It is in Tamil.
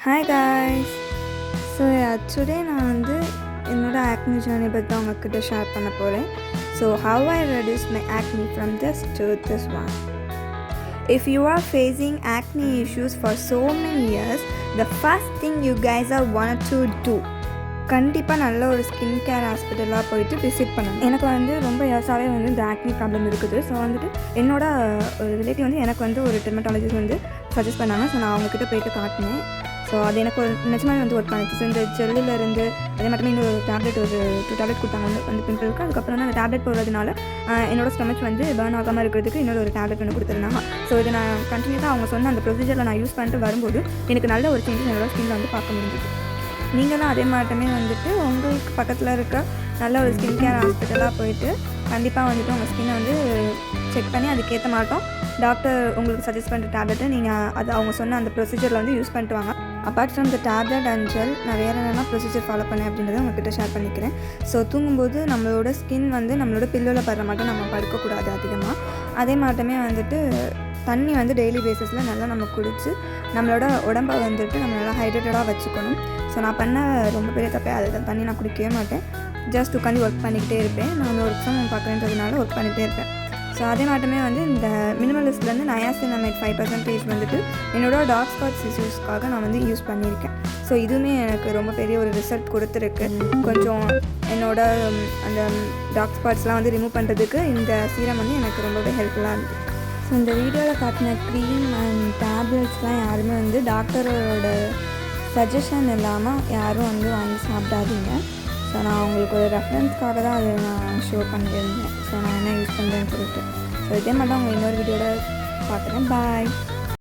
Hi guys. Today நான் வந்து என்னோட acne journey பற்றி தான் உங்ககிட்ட ஷேர் பண்ண போகிறேன். So how I reduced my acne from this to this one. If you are facing acne issues for so many years, the first thing you guys are want to do, கண்டிப்பாக நல்ல ஒரு ஸ்கின் கேர் ஹாஸ்பிட்டலாக போயிட்டு விசிட் பண்ணணும். எனக்கு வந்து ரொம்ப இயர்ஸாகவே வந்து இந்த ஆக்னி ப்ராப்ளம் இருக்குது. ஸோ வந்துட்டு என்னோட ஒரு ரிலேட்டிவ் வந்து எனக்கு வந்து ஒரு டெர்மட்டாலஜிஸ்ட் வந்து சஜஸ்ட் பண்ணாங்க. ஸோ நான் அவங்கக்கிட்ட போயிட்டு காட்டினேன். ஸோ அது எனக்கு ஒரு நிஜமாக வந்து ஒர்க் பண்ணிச்சு. ஸோ இந்த ஜெல்லிலேருந்து அதே மட்டுமே இன்னொரு டேப்லெட் ஒரு 2 டேப்லெட் கொடுத்தாங்க வந்து பிம்பிளுக்கு. அதுக்கப்புறம் தான் அந்த டேப்லெட் போடுறதுனால என்னோட ஸ்டமச் வந்து பர்ன் ஆகாமல் இருக்கிறதுக்கு இன்னொரு ஒரு டேப்லெட் ஒன்று கொடுத்துருந்தாங்க. ஸோ இதை நான் கண்டினியூஸாக அவங்க சொன்ன அந்த ப்ரொசீஜரில் நான் யூஸ் பண்ணிட்டு வரும்போது எனக்கு நல்ல ஒரு சேஞ்சஸ் என்னோட ஸ்கின்னில் வந்து பார்க்க முடிஞ்சுது. நீங்களும் அதே மாட்டமே வந்துட்டு உங்களுக்கு பக்கத்தில் இருக்க நல்ல ஒரு ஸ்கின் கேர் ஹாஸ்பிட்டலாக போயிட்டு கண்டிப்பாக வந்துட்டு உங்கள் ஸ்கின்னை வந்து செக் பண்ணி அதுக்கேற்ற மாட்டோம் டாக்டர் உங்களுக்கு சஜஸ்ட் பண்ணுற டேப்லெட்டை நீங்கள் அது அவங்க சொன்ன அந்த ப்ரொசீஜரில் வந்து யூஸ் பண்ணிட்டு வாங்க. Apart from the tablet and gel நான் வேறு என்னென்ன ப்ரொசீஜர் ஃபாலோ பண்ணேன் அப்படின்றத உங்கள்கிட்ட ஷேர் பண்ணிக்கிறேன். ஸோ தூங்கும்போது நம்மளோட ஸ்கின் வந்து நம்மளோட பில்லோவில் படுற மாட்டோம் நம்ம படுக்கக்கூடாது அதிகமாக. அதே மாட்டமே வந்துட்டு தண்ணி வந்து டெய்லி பேசிஸில் நல்லா நம்ம குடித்து நம்மளோட உடம்பை வந்துட்டு நம்ம நல்லா ஹைட்ரேட்டடாக வச்சுக்கணும். ஸோ நான் பண்ண ரொம்ப பெரிய தப்பே அது தண்ணி நான் குடிக்கவே மாட்டேன். ஜஸ்ட் உட்காந்து ஒர்க் பண்ணிக்கிட்டே இருப்பேன். நான் ஒர்க் ஃப்ரம் ஹோம் பார்க்குறேன்றதுனால ஒர்க் பண்ணிகிட்டே இருப்பேன். ஸோ அதே மாட்டமே வந்து இந்த மினிமலிஸ்ட்லேருந்து நயாசினமைட் 5% வந்துட்டு என்னோட டார்க் ஸ்பாட்ஸ் இஷ்யூஸ்க்காக நான் வந்து யூஸ் பண்ணியிருக்கேன். ஸோ இதுவுமே எனக்கு ரொம்ப பெரிய ஒரு ரிசல்ட் கொடுத்துருக்கு. கொஞ்சம் என்னோட அந்த டார்க் ஸ்பாட்ஸ்லாம் வந்து ரிமூவ் பண்ணுறதுக்கு இந்த சீரம் வந்து எனக்கு ரொம்பவே ஹெல்ப்ஃபுல்லாக இருந்துச்சு. ஸோ இந்த வீடியோவில் காட்டின க்ரீம் அண்ட் டேப்லெட்ஸ்லாம் யாருமே வந்து டாக்டரோட சஜஷன் இல்லாமல் யாரும் வந்து வாங்கி சாப்பிடாதீங்க. ஸோ நான் உங்களுக்கு ஒரு ரெஃபரன்ஸ்க்காக தான் அதை நான் ஷோ பண்ணியிருந்தேன். ஸோ நான் என்ன யூஸ் பண்ணுறேன்னு சொல்லிட்டு. ஸோ இதே மாதிரி தான் உங்கள் இன்னொரு வீடியோவில் பார்க்குறேன். பாய்.